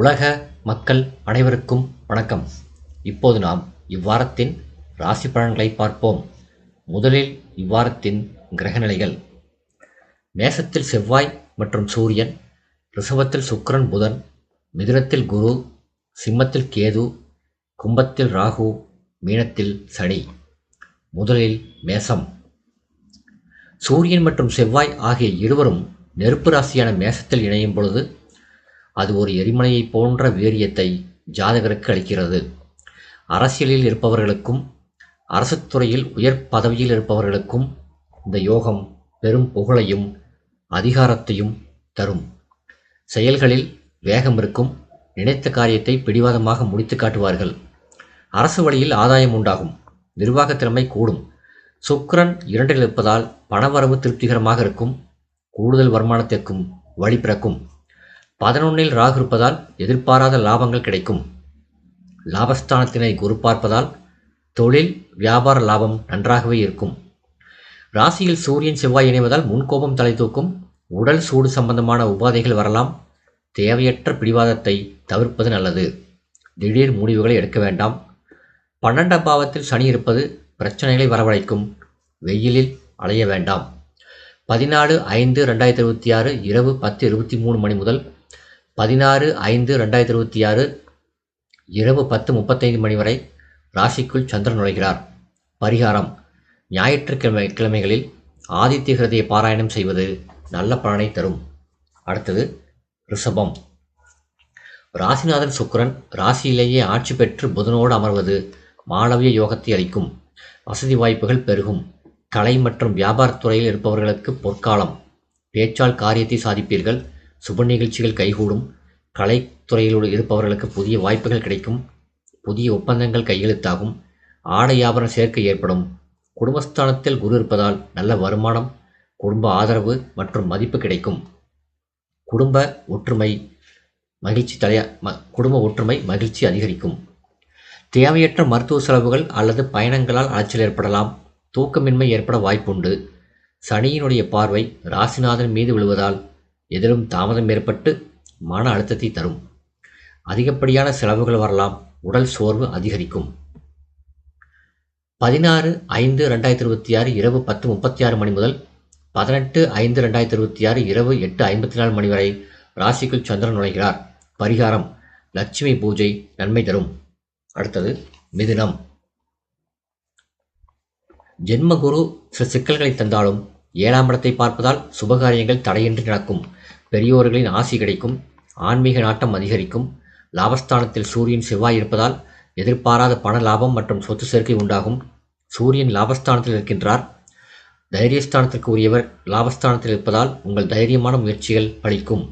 உலக மக்கள் அனைவருக்கும் வணக்கம். இப்போது நாம் இவ்வாரத்தின் ராசி பலன்களை பார்ப்போம். முதலில் இவ்வாரத்தின் கிரகநிலைகள். மேசத்தில் செவ்வாய் மற்றும் சூரியன், ரிஷபத்தில் சுக்கிரன் புதன், மிதுனத்தில் குரு, சிம்மத்தில் கேது, கும்பத்தில் ராகு, மீனத்தில் சனி. முதலில் மேசம். சூரியன் மற்றும் செவ்வாய் ஆகிய இருவரும் நெருப்பு ராசியான மேசத்தில் இணையும் பொழுது அது ஒரு எரிமலையை போன்ற வீரியத்தை ஜாதகருக்கு அளிக்கிறது. அரசியலில் இருப்பவர்களுக்கும் அரசுத் துறையில் உயர் பதவியில் இருப்பவர்களுக்கும் இந்த யோகம் பெரும் புகழையும் அதிகாரத்தையும் தரும். செயல்களில் வேகம் இருக்கும். நினைத்த காரியத்தை பிடிவாதமாக முடித்து காட்டுவார்கள். அரசு வழியில் ஆதாயம் உண்டாகும். நிர்வாக திறமை கூடும். சுக்கிரன் 2இல் இருப்பதால் பணவரவு திருப்திகரமாக இருக்கும். கூடுதல் வருமானத்திற்கும் வழி பிறக்கும். 11இல் ராகு இருப்பதால் எதிர்பாராத லாபங்கள் கிடைக்கும். லாபஸ்தானத்தினை குரு பார்ப்பதால் தொழில் வியாபார லாபம் நன்றாகவே இருக்கும். ராசியில் சூரியன் செவ்வாய் இணைவதால் முன்கோபம் தலை தூக்கும். உடல் சூடு சம்பந்தமான உபாதைகள் வரலாம். தேவையற்ற பிடிவாதத்தை தவிர்ப்பது நல்லது. திடீர் முடிவுகளை எடுக்க வேண்டாம். 12ஆம் பாவத்தில் சனி இருப்பது பிரச்சனைகளை வரவழைக்கும். வெயிலில் அலைய வேண்டாம். 14/5/2026 இரவு 10:23 மணி முதல் 16/5/2026 இரவு 10:35 மணி வரை ராசிக்குள் சந்திரன் நுழைகிறார். பரிகாரம்: ஞாயிற்றுக்கிழமைகளில் ஆதித்ய ஹிருதய பாராயணம் செய்வது நல்ல பலனை தரும். அடுத்தது ரிஷபம். ராசிநாதன் சுக்கிரன் ராசியிலேயே ஆட்சி பெற்று புதனோடு அமர்வது மாளவிய யோகத்தை அளிக்கும். வசதி வாய்ப்புகள் பெருகும். கலை மற்றும் வியாபாரத்துறையில் இருப்பவர்களுக்கு பொற்காலம். பேச்சால் காரியத்தை சாதிப்பீர்கள். சுப நிகழ்ச்சிகள் கைகூடும். கலைத்துறையில் இருப்பவர்களுக்கு புதிய வாய்ப்புகள் கிடைக்கும். புதிய ஒப்பந்தங்கள் கையெழுத்தாகும். ஆடை ஆபரண சேர்க்கை ஏற்படும். குடும்பஸ்தானத்தில் குரு இருப்பதால் நல்ல வருமானம், குடும்ப ஆதரவு மற்றும் மதிப்பு கிடைக்கும். குடும்ப ஒற்றுமை மகிழ்ச்சி அதிகரிக்கும். தேவையற்ற மருத்துவ செலவுகள் அல்லது பயணங்களால் அலைச்சல் ஏற்படலாம். தூக்கமின்மை ஏற்பட வாய்ப்புண்டு. சனியினுடைய பார்வை ராசிநாதன் மீது விழுவதால் எதிலும் தாமதம் ஏற்பட்டு மன அழுத்தத்தை தரும். அதிகப்படியான செலவுகள் வரலாம். உடல் சோர்வு அதிகரிக்கும். 16/5/2026 இரவு 10:36 மணி முதல் 18/5/2026 இரவு 8:54 மணி வரை ராசிக்குள் சந்திரன் நுழைகிறார். பரிகாரம்: லட்சுமி பூஜை நன்மை தரும். அடுத்தது மிதுனம். ஜென்மகுரு சில சிக்கல்களை தந்தாலும் 7ஆம் இடத்தை பார்ப்பதால் சுபகாரியங்கள் தடையின்றி நடக்கும். பெரியோர்களின் ஆசி கிடைக்கும். ஆன்மீக நாட்டம் அதிகரிக்கும். லாபஸ்தானத்தில் சூரியன் செவ்வாய் இருப்பதால் எதிர்பாராத பண லாபம் மற்றும் சொத்து சேர்க்கை உண்டாகும். சூரியன் லாபஸ்தானத்தில் இருக்கின்றார். தைரியஸ்தானத்திற்கு உரியவர் லாபஸ்தானத்தில் இருப்பதால் உங்கள் தைரியமான முயற்சிகள் பலிக்கும்.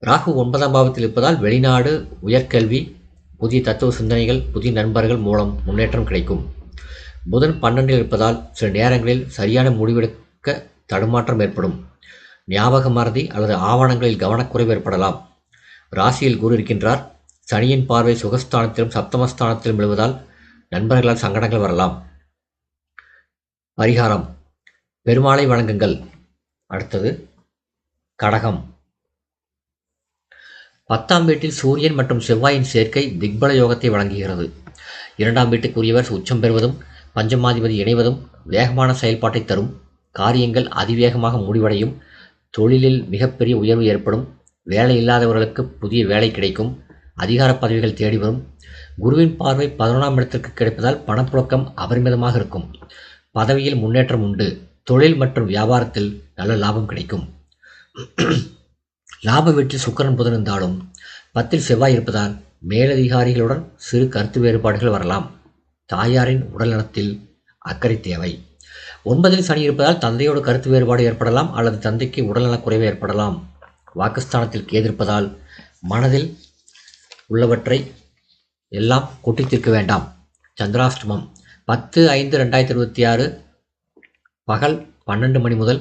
ராகு 9ஆம் பாவத்தில் இருப்பதால் வெளிநாடு, உயர்கல்வி, புதிய தத்துவ சிந்தனைகள், புதிய நண்பர்கள் மூலம் முன்னேற்றம் கிடைக்கும். புதன் 12இல் இருப்பதால் சில நேரங்களில் சரியான முடிவெடுக்க தடுமாற்றம் ஏற்படும். ஞாபக மறதி அல்லது ஆவணங்களில் கவனக்குறைவு ஏற்படலாம். ராசியில் குரு இருக்கின்றார். சனியின் பார்வை சுகஸ்தானத்திலும் சப்தமஸ்தானத்திலும் விழுவதால் நண்பர்களால் சங்கடங்கள் வரலாம். பரிகாரம்: பெருமாளை வணங்குங்கள். அடுத்தது கடகம். 10ஆம் வீட்டில் சூரியன் மற்றும் செவ்வாயின் சேர்க்கை திக்பல யோகத்தை வழங்குகிறது. 2ஆம் வீட்டுக்குரியவர் உச்சம் பெறுவதும் பஞ்சமாதிபதி இணைவதும் வேகமான செயல்பாட்டை தரும். காரியங்கள் அதிவேகமாக முடிவடையும். தொழிலில் மிகப்பெரிய உயர்வு ஏற்படும். வேலை இல்லாதவர்களுக்கு புதிய வேலை கிடைக்கும். அதிகார பதவிகள் தேடி வரும். குருவின் பார்வை 11ஆம் இடத்திற்கு கிடைப்பதால் பணப்புழக்கம் அபரிமிதமாக இருக்கும். பதவியில் முன்னேற்றம் உண்டு. தொழில் மற்றும் வியாபாரத்தில் நல்ல லாபம் கிடைக்கும். லாப வீட்டில் சுக்கிரன் புதன் இருந்தாலும் 10இல் செவ்வாய் இருப்பதால் மேலதிகாரிகளுடன் சிறு கருத்து வேறுபாடுகள் வரலாம். தாயாரின் உடல்நலத்தில் அக்கறை தேவை. 9இல் சனி இருப்பதால் தந்தையோடு கருத்து வேறுபாடு ஏற்படலாம் அல்லது தந்தைக்கு உடல்நலக் குறைவு ஏற்படலாம். வாக்குஸ்தானத்தில் கேது இருப்பதால் மனதில் உள்ளவற்றை எல்லாம் கொட்டி தீர்க்க வேண்டாம். சந்திராஷ்டமம் 10/5/2026 பகல் 12 மணி முதல்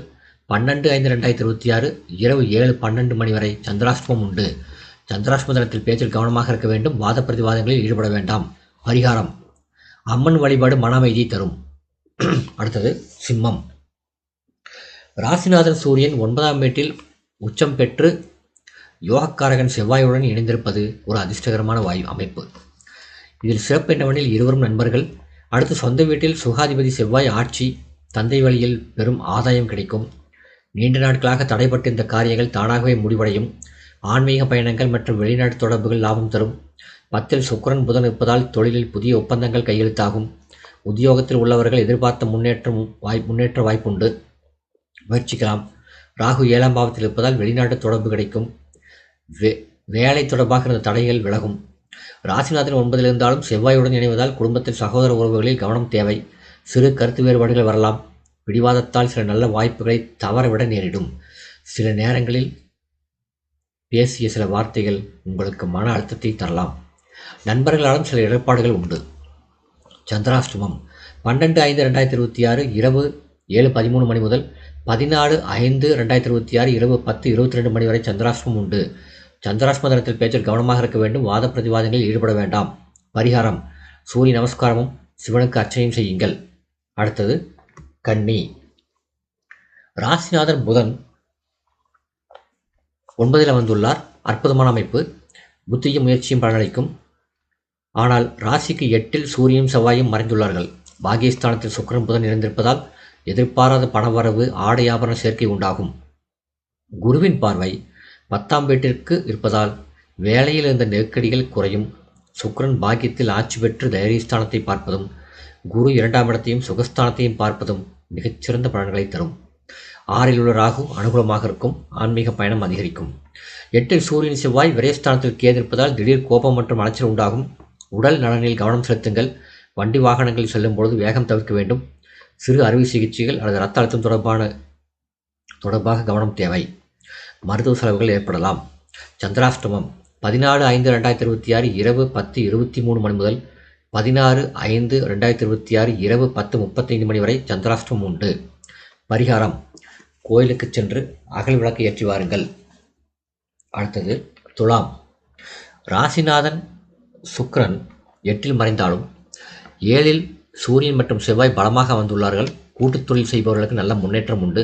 12/5/2026 இரவு 7:12 மணி வரை சந்திராஷ்டமம் உண்டு. சந்திராஷ்டம தினத்தில் பேச்சில் கவனமாக இருக்க வேண்டும். வாத பிரதிவாதங்களில் ஈடுபட வேண்டாம். பரிகாரம்: அம்மன் வழிபாடு மன அமைதியை தரும். அடுத்தது சிம்மம். ராசிநாதன் சூரியன் 9ஆம் வீட்டில் உச்சம் பெற்று யோகக்காரகன் செவ்வாயுடன் இணைந்திருப்பது ஒரு அதிர்ஷ்டகரமான அமைப்பு. இதில் சிறப்பு என்னவெனில் இருவரும் நண்பர்கள். அடுத்து சொந்த வீட்டில் சுகாதிபதி செவ்வாய் ஆட்சி, தந்தை வழியில் பெரும் ஆதாயம் கிடைக்கும். நீண்ட நாட்களாக தடைப்பட்ட இந்த காரியங்கள் தானாகவே முடிவடையும். ஆன்மீக பயணங்கள் மற்றும் வெளிநாட்டு தொடர்புகள் லாபம் தரும். 10ல் சுக்கிரன் புதன் இருப்பதால் தொழிலில் புதிய ஒப்பந்தங்கள் கையெழுத்தாகும். உத்தியோகத்தில் உள்ளவர்கள் எதிர்பார்த்த முன்னேற்ற வாய்ப்புண்டு, முயற்சிக்கலாம். ராகு 7ஆம் பாவத்தில் இருப்பதால் வெளிநாட்டு தொடர்பு கிடைக்கும். வேலை தொடர்பாக இருந்த தடைகள் விலகும். ராசிநாதன் 9ல் இருந்தாலும் செவ்வாயுடன் இணைவதால் குடும்பத்தில் சகோதர உறவுகளில் கவனம் தேவை. சிறு கருத்து வேறுபாடுகள் வரலாம். பிடிவாதத்தால் சில நல்ல வாய்ப்புகளை தவறவிட நேரிடும். சில நேரங்களில் பேசிய சில வார்த்தைகள் உங்களுக்கு மன அழுத்தத்தை தரலாம். நண்பர்களாலும் சில இடர்பாடுகள் உண்டு. சந்திராஷ்டமம் 12/5/2026 இரவு 7:13 மணி முதல் 14/5/2026 இரவு 10:22 மணி வரை சந்திராஷ்டமம் உண்டு. சந்திராஷ்டம தினத்தில் பேச்சில் கவனமாக இருக்க வேண்டும். வாத பிரதிவாதங்களில் ஈடுபட வேண்டாம். பரிகாரம்: சூரிய நமஸ்காரமும் சிவனுக்கு அர்ச்சனையும் செய்யுங்கள். அடுத்தது கன்னி. ராசிநாதன் புதன் 9ல் அமர்ந்துள்ளார். அற்புதமான அமைப்பு. புத்தியும் முயற்சியும் பலனளிக்கும். ஆனால் ராசிக்கு 8ல் சூரியனும் செவ்வாயும் மறைந்துள்ளார்கள். பாகியஸ்தானத்தில் சுக்கிரன் புதன் இணைந்திருப்பதால் எதிர்பாராத பணவரவு, ஆடை ஆபரண சேர்க்கை உண்டாகும். குருவின் பார்வை 10ஆம் வீட்டிற்கு இருப்பதால் வேலையில் இருந்த நெருக்கடிகள் குறையும். சுக்கிரன் பாக்கியத்தில் ஆட்சி பெற்று தைரியஸ்தானத்தை பார்ப்பதும், குரு 2ஆம் இடத்தையும் சுகஸ்தானத்தையும் பார்ப்பதும் மிகச்சிறந்த பலன்களை தரும். 6ல் உள்ள ராகு அனுகூலமாக இருக்கும். ஆன்மீக பயணம் அதிகரிக்கும். 8ல் சூரியன் செவ்வாய் விரயஸ்தானத்தில் கேது இருப்பதால் திடீர் கோபம் மற்றும் அலைச்சல் உண்டாகும். உடல் நலனில் கவனம் செலுத்துங்கள். வண்டி வாகனங்களில் செல்லும் பொழுது வேகம் தவிர்க்க வேண்டும். சிறு அறுவை சிகிச்சைகள் அல்லது இரத்த அழுத்தம் தொடர்பாக கவனம் தேவை. மருத்துவ செலவுகள் ஏற்படலாம். சந்திராஷ்டமம் 14/5/2026 இரவு 10:23 மணி முதல் 16/5/2026 இரவு 10:35 மணி வரை சந்திராஷ்டமம் உண்டு. பரிகாரம்: கோயிலுக்கு சென்று அகல் விளக்கு ஏற்றி வாருங்கள். அடுத்தது துலாம். ராசிநாதன் சுக்கிரன் 8ல் மறைந்தாலும் 7ல் சூரியன் மற்றும் செவ்வாய் பலமாக வந்துள்ளார்கள். கூட்டுத் தொழில் செய்பவர்களுக்கு நல்ல முன்னேற்றம் உண்டு.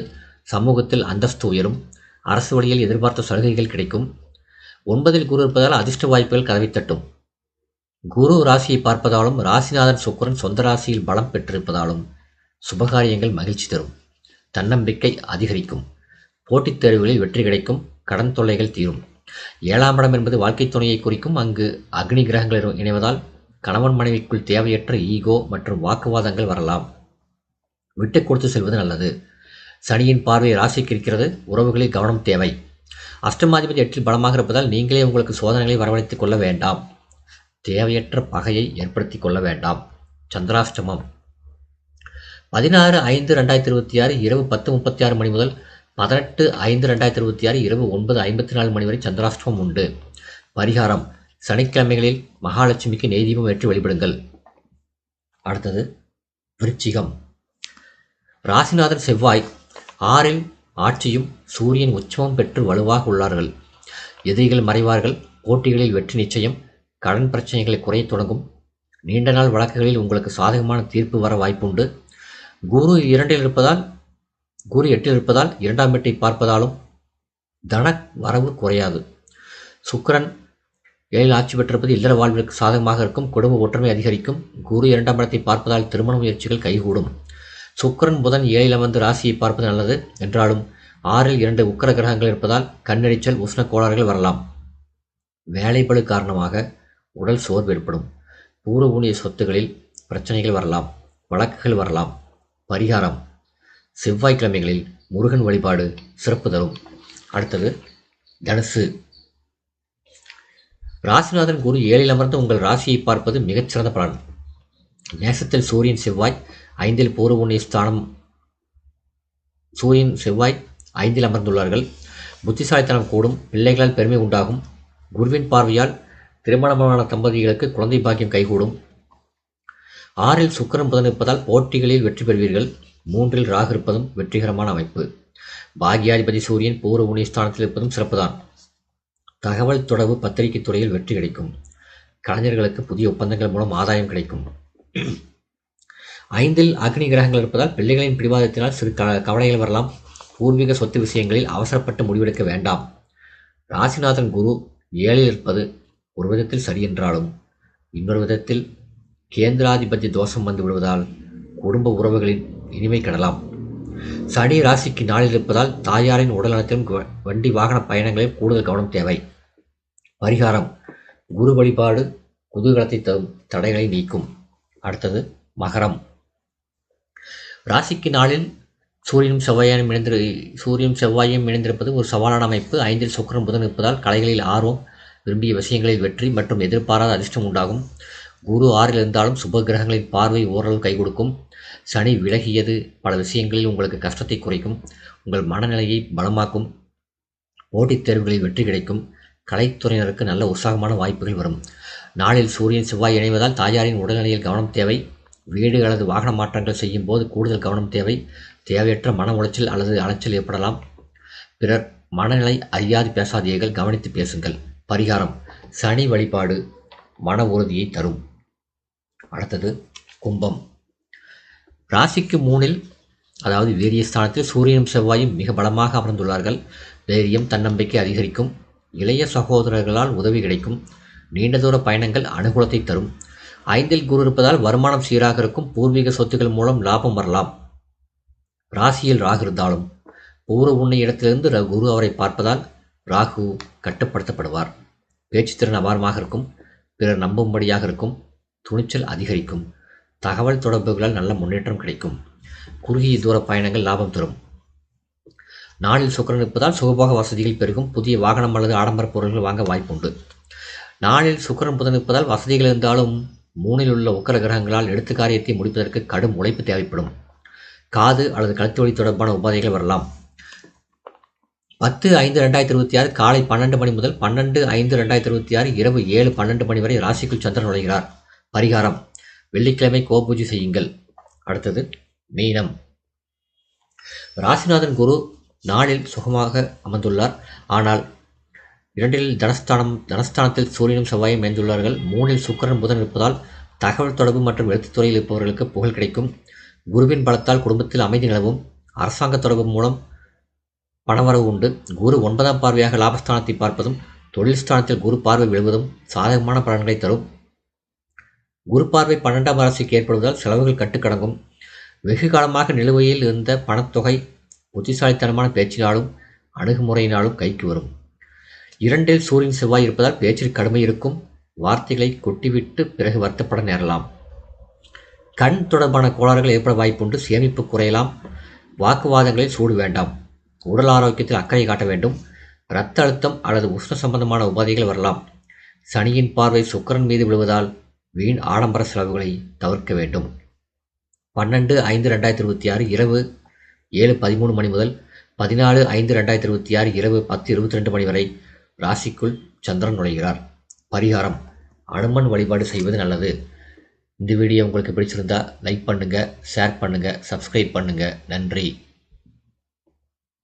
சமூகத்தில் அந்தஸ்து உயரும். அரசு வழியில் எதிர்பார்த்த சலுகைகள் கிடைக்கும். 9ல் குரு இருப்பதால் அதிர்ஷ்ட வாய்ப்புகள் கதவை தட்டும். குரு ராசியை பார்ப்பதாலும் ராசிநாதன் சுக்கிரன் சொந்த ராசியில் பலம் பெற்றிருப்பதாலும் சுபகாரியங்கள் மகிழ்ச்சி தரும். தன்னம்பிக்கை அதிகரிக்கும். போட்டித் தேர்வுகளில் வெற்றி கிடைக்கும். கடன் தொல்லைகள் தீரும். 7ஆம் இடம் என்பது வாழ்க்கை துணையை குறிக்கும். அங்கு அக்னி கிரகங்கள் இணைவதால் கணவன் மனைவிக்குள் தேவையற்ற ஈகோ மற்றும் வாக்குவாதங்கள் வரலாம். விட்டு கொடுத்து செல்வது நல்லது. சனியின் பார்வை ராசிக்கு இருக்கிறது. உறவுகளில் கவனம் தேவை. அஷ்டமாதிபதி 8ல் பலமாக இருப்பதால் நீங்களே உங்களுக்கு சோதனைகளை வரவழைத்துக் கொள்ள வேண்டாம். தேவையற்ற பகையை ஏற்படுத்திக் கொள்ள வேண்டாம். சந்திராஷ்டமம் 16/5/2026 இரவு 10:36 மணி முதல் 18/5/2026 இரவு 9:54 மணி வரை சந்திராஷ்டமம் உண்டு. பரிகாரம்: சனிக்கிழமைகளில் மகாலட்சுமிக்கு நெய் தீபம் ஏற்றி வழிபடுங்கள். அடுத்தது விருச்சிகம். ராசிநாதன் செவ்வாய் 6ல் ஆட்சியும் சூரியன் உச்சமும் பெற்று வலுவாக உள்ளார்கள். எதிரிகள் மறைவார்கள். போட்டிகளில் வெற்றி நிச்சயம். கடன் பிரச்சனைகளை குறைய தொடங்கும். நீண்ட நாள் வழக்குகளில் உங்களுக்கு சாதகமான தீர்ப்பு வர வாய்ப்புண்டு. குரு 8ல் இருப்பதால் 2ஆம் வீட்டை பார்ப்பதாலும் தன வரவு குறையாது. சுக்கிரன் 7ல் ஆட்சி பெற்றிருப்பது இல்லற வாழ்விற்கு சாதகமாக இருக்கும். குடும்ப ஒற்றுமை அதிகரிக்கும். குரு 2ஆம் இடத்தை பார்ப்பதால் திருமண முயற்சிகள் கைகூடும். சுக்கிரன் புதன் 7ல் அமர்ந்து ராசியை பார்ப்பது நல்லது என்றாலும் 6ல் 2 உக்கிர கிரகங்கள் இருப்பதால் கண்ணெரிச்சல், உஷ்ண கோளாறுகள் வரலாம். வேலைப்பளு காரணமாக உடல் சோர்வு ஏற்படும். பூர்வ புண்ணிய சொத்துகளில் பிரச்சனைகள் வரலாம். வழக்குகள் வரலாம். பரிகாரம்: செவ்வாய்க்கிழமைகளில் முருகன் வழிபாடு சிறப்பு தரும். அடுத்தது தனுசு. ராசிநாதன் குரு 7ல் அமர்ந்து உங்கள் ராசியை பார்ப்பது மிகச்சிறந்த பலன். நேசத்தில் சூரியன் செவ்வாய் 5ல் பூர்வ புண்ணிய ஸ்தானம். சூரியன் செவ்வாய் 5ல் அமர்ந்துள்ளார்கள். புத்திசாலித்தனம் கூடும். பிள்ளைகளால் பெருமை உண்டாகும். குருவின் பார்வையால் திருமணமான தம்பதிகளுக்கு குழந்தை பாக்கியம் கைகூடும். 6ல் சுக்கிரன் புதன் இருப்பதால் போட்டிகளில் வெற்றி பெறுவீர்கள். 3ல் ராகு இருப்பதும் வெற்றிகரமான அமைப்பு. பாக்யாதிபதி சூரியன் பூர்வ புண்ணிய ஸ்தானத்தில் இருப்பதும் சிறப்புதான். தகவல் தொடர்பு பத்திரிகை துறையில் வெற்றி கிடைக்கும். கலைஞர்களுக்கு புதிய ஒப்பந்தங்கள் மூலம் ஆதாயம் கிடைக்கும். 5ல் அக்னி கிரகங்கள் இருப்பதால் பிள்ளைகளின் பிடிவாதத்தினால் சிறு கவலைகள் வரலாம். பூர்வீக சொத்து விஷயங்களில் அவசரப்பட்டு முடிவெடுக்க வேண்டாம். ராசிநாதன் குரு 7ல் இருப்பது ஒரு விதத்தில் சரி என்றாலும் இன்னொரு விதத்தில் கேந்திராதிபத்திய தோஷம் வந்து விடுவதால் குடும்ப உறவுகளின் இனிமை கெடலாம். சனி ராசிக்கு 4ல் இருப்பதால் தாயாரின் உடல்நலத்திலும் வண்டி வாகன பயணங்களில் கூடுதல் கவனம் தேவை. பரிகாரம்: குரு வழிபாடு குதூகலத்தை தரும், தடைகளை நீக்கும். அடுத்தது மகரம். ராசிக்கு 4ல் சூரியனும் செவ்வாயும் இணைந்திருப்பது ஒரு சவாலான அமைப்பு. 5ல் சுக்கிரன் புதன் இருப்பதால் கலைகளில் ஆர்வம், விரும்பிய விஷயங்களில் வெற்றி மற்றும் எதிர்பாராத அதிர்ஷ்டம் உண்டாகும். குரு 6ல் இருந்தாலும் சுப கிரகங்களின் பார்வை ஓரளவு கை கொடுக்கும். சனி விலகியது பல விஷயங்களில் உங்களுக்கு கஷ்டத்தை குறைக்கும், உங்கள் மனநிலையை பலமாக்கும். போட்டித் தேர்வுகளில் வெற்றி கிடைக்கும். கலைத்துறையினருக்கு நல்ல உற்சாகமான வாய்ப்புகள் வரும். 4ல் சூரியன் செவ்வாய் இணைவதால் தாயாரின் உடல்நிலையில் கவனம் தேவை. வீடு அல்லது வாகன மாற்றங்கள் செய்யும் போது கூடுதல் கவனம் தேவை. தேவையற்ற மன உளைச்சல் அல்லது அலைச்சல் ஏற்படலாம். பிறர் மனநிலை அறியாது பேசாதீர்கள், கவனித்து பேசுங்கள். பரிகாரம்: சனி வழிபாடு மன உறுதியை தரும். அடுத்தது கும்பம். ராசிக்கு 3ல் அதாவது வீரியஸ்தானத்தில் சூரியனும் செவ்வாயும் மிக பலமாக அமர்ந்துள்ளார்கள். தைரியம், தன்னம்பிக்கை அதிகரிக்கும். இளைய சகோதரர்களால் உதவி கிடைக்கும். நீண்ட தூர பயணங்கள் அனுகூலத்தை தரும். 5ல் குரு இருப்பதால் வருமானம் சீராக இருக்கும். பூர்வீக சொத்துக்கள் மூலம் லாபம் வரலாம். ராசியில் ராகு இருந்தாலும் பூர்வ புண்ணிய இடத்திலிருந்து குரு அவரை பார்ப்பதால் ராகு கட்டுப்படுத்தப்படுவார். பேச்சுத்திறன் அபாரமாக இருக்கும். பிறர் நம்பும்படியாக இருக்கும். துணிச்சல் அதிகரிக்கும். தகவல் தொடர்புகளால் நல்ல முன்னேற்றம் கிடைக்கும். குறுகிய தூர பயணங்கள் லாபம் தரும். 4ல் சுக்கிரன் இருப்பதால் சுகபோக வசதிகள் பெருகும். புதிய வாகனம் அல்லது ஆடம்பர பொருட்கள் வாங்க வாய்ப்புண்டு. 4ல் சுக்கிரன் புதன் இருப்பதால் வசதிகள் இருந்தாலும் 3ல் உள்ள உக்கிர கிரகங்களால் எடுத்து காரியத்தை முடிப்பதற்கு கடும் உழைப்பு தேவைப்படும். காது அல்லது கழுத்து வலி தொடர்பான உபாதைகள் வரலாம். 10/5/2026 காலை 12 மணி முதல் 12/5/2026 இரவு 7:12 மணி வரை ராசிக்குள் சந்திரன் நுழைகிறார். பரிகாரம்: வெள்ளிக்கிழமை கோபூஜை செய்யுங்கள். அடுத்தது மீனம். ராசிநாதன் குரு 4ல் சுகமாக அமர்ந்துள்ளார். ஆனால் 2ல் தனஸ்தானத்தில் சூரியனும் செவ்வாயும் இணைந்துள்ளார்கள். 3ல் சுக்கிரன் புதன் இருப்பதால் தகவல் தொடர்பு மற்றும் எழுத்துத்துறையில் இருப்பவர்களுக்கு புகழ் கிடைக்கும். குருவின் பலத்தால் குடும்பத்தில் அமைதி நிலவும். அரசாங்க தொடர்பு மூலம் பணவரவு உண்டு. குரு 9ஆம் பார்வையாக லாபஸ்தானத்தை பார்ப்பதும் தொழில் ஸ்தானத்தில் குரு பார்வை விழுவதும் சாதகமான பலன்களை தரும். குரு பார்வை 12ஆம் ராசிக்கு ஏற்படுவதால் செலவுகள் கட்டுக்கடங்கும். வெகு காலமாக நிலுவையில் இருந்த பணத்தொகை புத்திசாலித்தனமான பேச்சினாலும் அணுகுமுறையினாலும் கைக்கு வரும். 2ல் சூரியன் செவ்வாய் இருப்பதால் பேச்சில் கடுமை இருக்கும். வார்த்தைகளை கொட்டிவிட்டு பிறகு வருத்தப்பட நேரலாம். கண் தொடர்பான கோளாறுகள் ஏற்பட வாய்ப்புண்டு. சேமிப்பு குறையலாம். வாக்குவாதங்களில் சூடு வேண்டாம். உடல் ஆரோக்கியத்தில் அக்கறை காட்ட வேண்டும். இரத்த அழுத்தம் அல்லது உஷ்ண சம்பந்தமான உபாதைகள் வரலாம். சனியின் பார்வை சுக்கிரன் மீது விழுவதால் வீண் ஆடம்பர செலவுகளை தவிர்க்க வேண்டும். 12/5/2026 இரவு 7:13 மணி முதல் 14/5/2026 இரவு 10:22 மணி வரை ராசிக்குள் சந்திரன் நுழைகிறார். பரிகாரம்: அனுமன் வழிபாடு செய்வது நல்லது. இந்த வீடியோ உங்களுக்கு பிடிச்சிருந்தா லைக் பண்ணுங்க, ஷேர் பண்ணுங்க, சப்ஸ்கிரைப் பண்ணுங்க. நன்றி.